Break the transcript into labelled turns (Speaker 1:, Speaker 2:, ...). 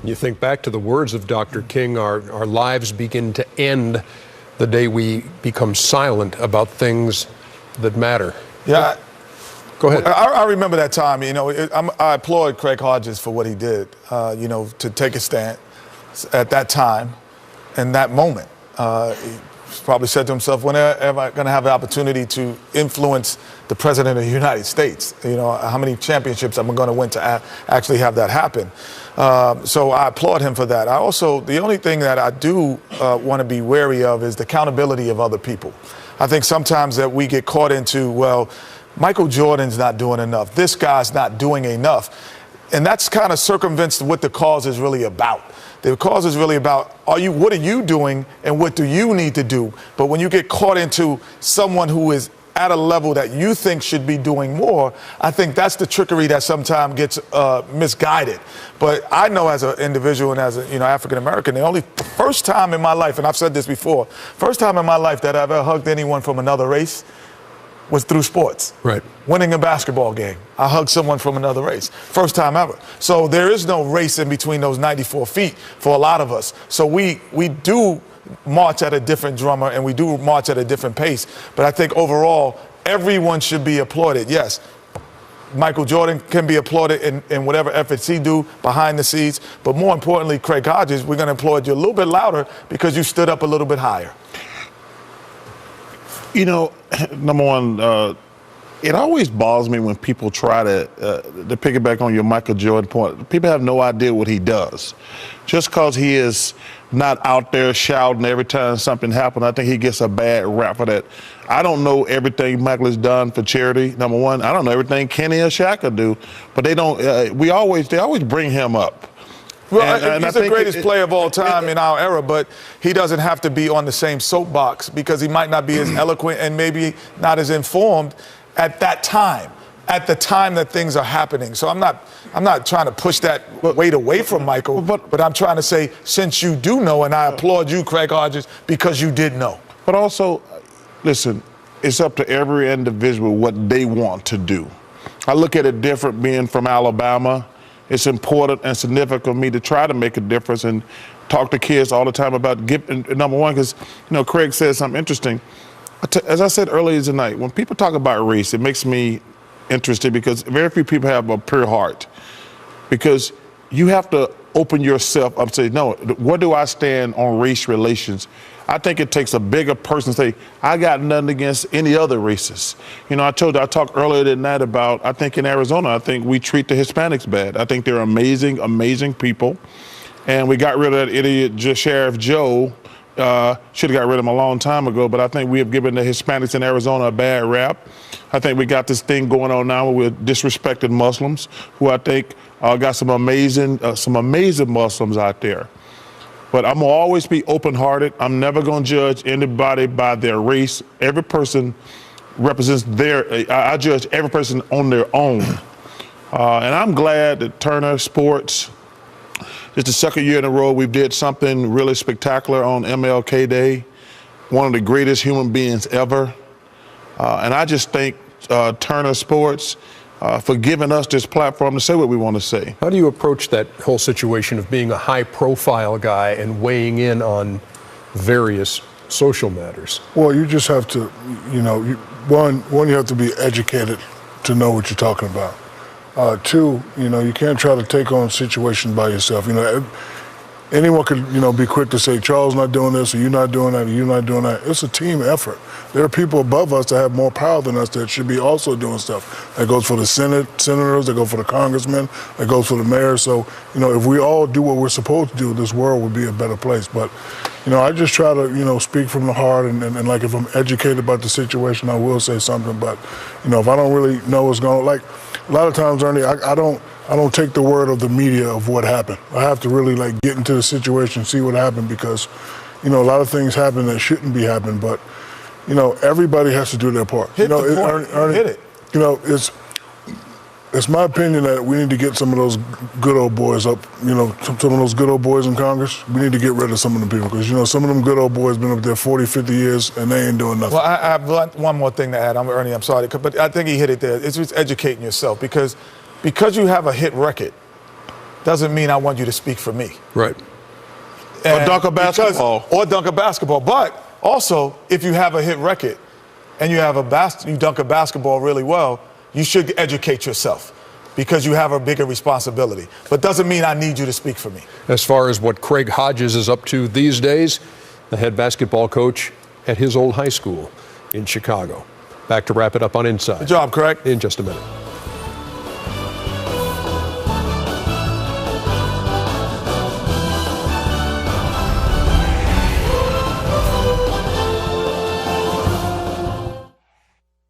Speaker 1: You think back to the words of Dr. King, our lives begin to end the day we become silent about things that matter.
Speaker 2: Yeah.
Speaker 1: Go ahead.
Speaker 2: I remember that time. I applaud Craig Hodges for what he did, to take a stand at that time and that moment. He probably said to himself, when am I going to have the opportunity to influence the president of the United States? How many championships am I going to win to actually have that happen? So I applaud him for that. The only thing that I do want to be wary of is the accountability of other people. I think sometimes that we get caught into, well, Michael Jordan's not doing enough. This guy's not doing enough. And that's kind of circumvents what the cause is really about. The cause is really about, what are you doing and what do you need to do? But when you get caught into someone who is at a level that you think should be doing more, I think that's the trickery that sometimes gets misguided. But I know as an individual and as a African American, the first time in my life, and I've said this before, first time in my life that I've ever hugged anyone from another race was through sports.
Speaker 1: Right.
Speaker 2: Winning a basketball game. I hugged someone from another race. First time ever. So there is no race in between those 94 feet for a lot of us. So we do march at a different drummer and we do march at a different pace. But I think overall, everyone should be applauded. Yes, Michael Jordan can be applauded in whatever efforts he do behind the scenes. But more importantly, Craig Hodges, we're going to applaud you a little bit louder because you stood up a little bit higher.
Speaker 3: Number one, it always bothers me when people try to piggyback on your Michael Jordan point. People have no idea what he does. Just because he is not out there shouting every time something happens, I think he gets a bad rap for that. I don't know everything Michael has done for charity. Number one, I don't know everything Kenny or Shaq do, but they don't. They always bring him up.
Speaker 2: Well, he's the greatest player of all time in our era, but he doesn't have to be on the same soapbox because he might not be as eloquent and maybe not as informed at that time, at the time that things are happening. So I'm not trying to push that weight away from Michael, but I'm trying to say, since you do know, and I applaud you, Craig Hodges, because you did know.
Speaker 3: But also, listen, it's up to every individual what they want to do. I look at it different being from Alabama. It's important and significant for me to try to make a difference and talk to kids all the time about giving, number one, because, Craig said something interesting. As I said earlier tonight, when people talk about race, it makes me interested because very few people have a pure heart. Because you have to open yourself up and say, no, where do I stand on race relations? I think it takes a bigger person to say, I got nothing against any other races. I talked earlier tonight about, I think in Arizona, I think we treat the Hispanics bad. I think they're amazing, amazing people. And we got rid of that idiot Sheriff Joe. Should have got rid of him a long time ago, but I think we have given the Hispanics in Arizona a bad rap. I think we got this thing going on now where we're disrespecting Muslims, who I think got some amazing Muslims out there. But I'm going to always be open-hearted. I'm never going to judge anybody by their race. Every person represents I judge every person on their own. And I'm glad that Turner Sports, it's the second year in a row we did something really spectacular on MLK Day. One of the greatest human beings ever. And I just thank Turner Sports for giving us this platform to say what we want to say.
Speaker 1: How do you approach that whole situation of being a high-profile guy and weighing in on various social matters?
Speaker 4: Well, you just have to, one, you have to be educated to know what you're talking about. Two, you can't try to take on situations by yourself. Anyone could, be quick to say, Charles not doing this, or you're not doing that, or you're not doing that. It's a team effort. There are people above us that have more power than us that should be also doing stuff. That goes for the senators, that goes for the congressmen, that goes for the mayor. So, if we all do what we're supposed to do, this world would be a better place. But, I just try to, speak from the heart, and like if I'm educated about the situation, I will say something. But, if I don't really know what's going on, like a lot of times, Ernie, I don't take the word of the media of what happened. I have to really get into the situation, see what happened, because, a lot of things happen that shouldn't be happening. But, everybody has to do their part.
Speaker 2: Hit the point.
Speaker 4: Ernie,
Speaker 2: Hit it.
Speaker 4: It's my opinion that we need to get some of those good old boys up, some of those good old boys in Congress. We need to get rid of some of them people because, some of them good old boys been up there 40, 50 years and they ain't doing nothing.
Speaker 2: Well, I have one more thing to add. Ernie, I'm sorry, but I think he hit it there. It's just educating yourself because you have a hit record. doesn't mean I want you to speak for me.
Speaker 1: Right.
Speaker 2: And
Speaker 3: dunk a basketball.
Speaker 2: Or dunk a basketball. But also, if you have a hit record and you have you dunk a basketball really well, you should educate yourself because you have a bigger responsibility. But doesn't mean I need you to speak for me.
Speaker 1: As far as what Craig Hodges is up to these days, the head basketball coach at his old high school in Chicago. Back to wrap it up on Inside.
Speaker 2: Good job, Craig.
Speaker 1: In just a minute.